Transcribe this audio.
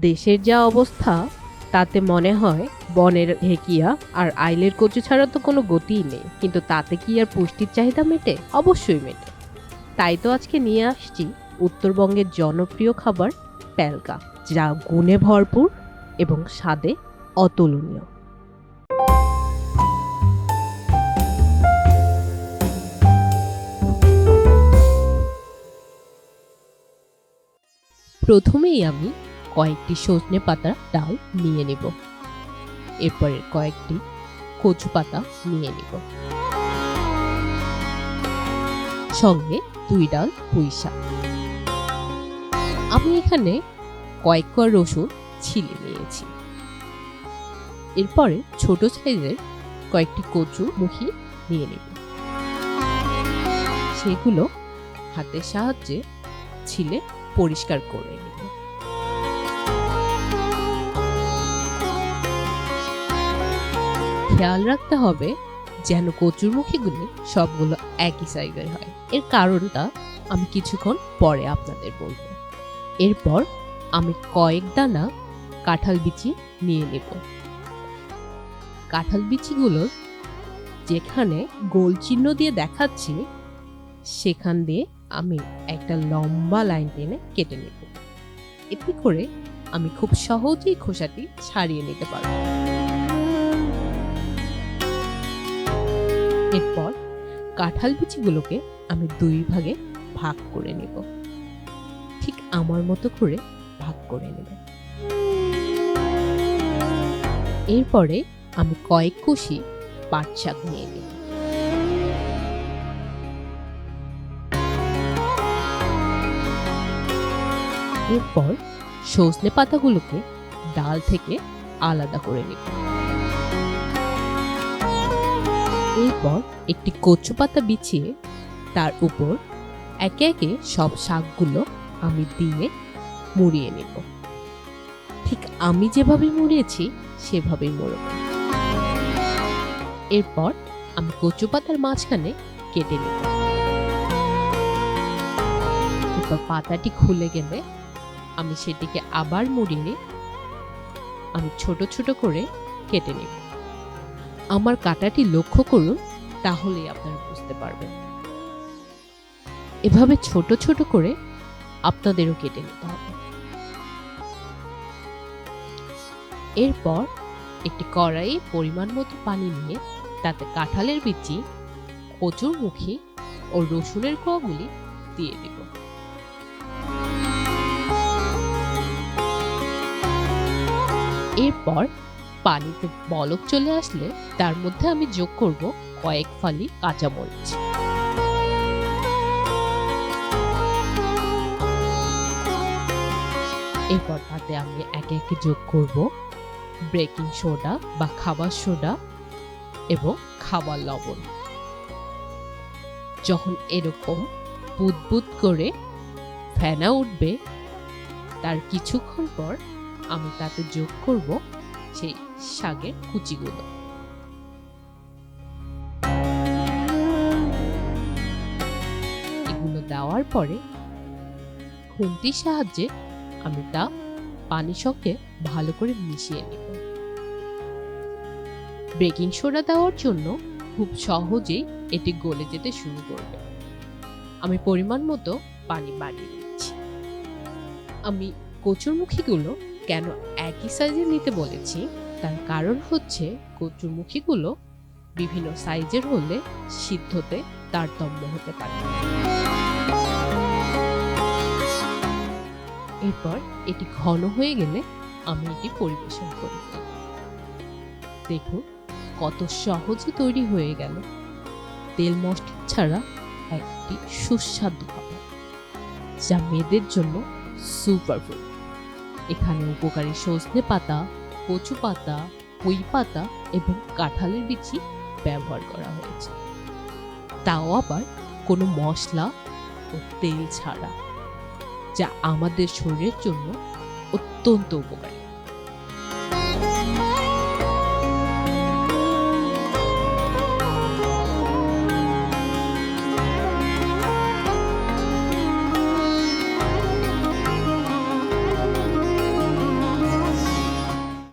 দেশের যা অবস্থা তাতে মনে হয় বনের ঢেকিয়া আর আইলের কচু ছাড়া তো কোনো গতিই নেই, কিন্তু তাতে কি আর পুষ্টির চাহিদা মেটে? অবশ্যই মেটে। তাই তো আজকে নিয়ে আসছি উত্তরবঙ্গের জনপ্রিয় খাবার প্যালকা, যা গুণে ভরপুর এবং স্বাদে অতুলনীয়। প্রথমেই আমি কয়েকটি সজনে পাতা ডাল নিয়ে নেব। এরপরে কয়েকটি কচু পাতা নিয়ে নেব, সঙ্গে 2 ডাল পুঁই শাক। আমি এখানে কয়েক কোয়া রসুন ছিলে নিয়েছি। এরপরে ছোট সাইজের কয়েকটি কচু মুখি নিয়ে নেব, সেগুলো হাতের সাহায্যে ছিলে পরিষ্কার করে নেব। খেয়াল রাখতে হবে যেন কচুর মুখিগুলি সবগুলো একই সাইজের হয়। এর কারণটা আমি কিছুক্ষণ পরে আপনাদের বলবো। এরপর আমি কয়েক দানা কাঁঠাল বিচি নিয়ে নেব। কাঁঠাল বিচিগুলোর যেখানে গোল চিহ্ন দিয়ে দেখাচ্ছি সেখান দিয়ে আমি একটা লম্বা লাইন টেনে কেটে নেব। এতে করে আমি খুব সহজেই খোসাটি ছাড়িয়ে নিতে পারব। এরপর কাঁঠাল বিচিগুলোকে আমি 2 ভাগে ভাগ করে নেব। ঠিক আমার মতো করে ভাগ করে নেব। এরপরে আমি কয়েক কুশি পাট শাক নিয়ে নেব। এরপর সজনে পাতাগুলোকে ডাল থেকে আলাদা করে নেব। এরপর একটি কচু পাতা বিছিয়ে তার উপর একে একে সব শাকগুলো আমি দিয়ে মুড়িয়ে নেব। ঠিক আমি যেভাবে মুড়িয়েছি সেভাবেই মুড়ব। এরপর আমি কচু পাতার মাঝখানে কেটে নেব। এরপর পাতাটি খুলে গেলে আমি সেটিকে আবার মুড়িয়ে আমি ছোট ছোট করে কেটে নেব। আমার কাটাটি লক্ষ্য করুন, তাহলেই আপনারা বুঝতে পারবেন। এভাবে ছোট ছোট করে আপনাদেরও কেটে নিতে হবে। এরপর একটি কড়াইয়ে পরিমাণ মতো পানি নিয়ে তাতে কাঁঠালের বিচি, কচুর মুখি ও রসুনের কোয়াগুলি দিয়ে দেব। এরপর পানিতে বলক চলে আসলে তার মধ্যে আমি যোগ করব কয়েক ফালি কাঁচামরিচ। এরপর তাতে আমি একে একে যোগ করব বেকিং সোডা বা খাবার সোডা এবং খাবার লবণ। যখন এরকম বুদবুদ করে ফেনা উঠবে তার কিছুক্ষণ পর আমি তাতে যোগ করব সেই শাকের কুচিগুলো। এগুলো দেওয়ার পরে খুন্তির সাহায্যে আমি তা পানির সঙ্গে ভালো করে মিশিয়ে নেব। বেকিং সোডা দেওয়ার জন্য খুব সহজেই এটি গলে যেতে শুরু করবে। আমি পরিমাণ মতো পানি বাড়িয়ে দিচ্ছি। আমি কচুর মুখিগুলো কেন একই সাইজে নিতে বলেছি তার কারণ হচ্ছে কচুর মুখিগুলো বিভিন্ন সাইজের হলে সিদ্ধতে তারতম্য হতে পারে। এরপর এটি ঘন হয়ে গেলে আমি এটি পরিবেশন করি। দেখুন কত সহজে তৈরি হয়ে গেল তেল মশলা ছাড়া একটি সুস্বাদু খাবার, যা মেয়েদের জন্য সুপারফুড। এখানে উপকারী সজনে পাতা, কচু পাতা, পুঁই পাতা এবং কাঁঠালের বিচি ব্যবহার করা হয়েছে, তাও আবার কোনো মশলা ও তেল ছাড়া, যা আমাদের শরীরের জন্য অত্যন্ত উপকারী।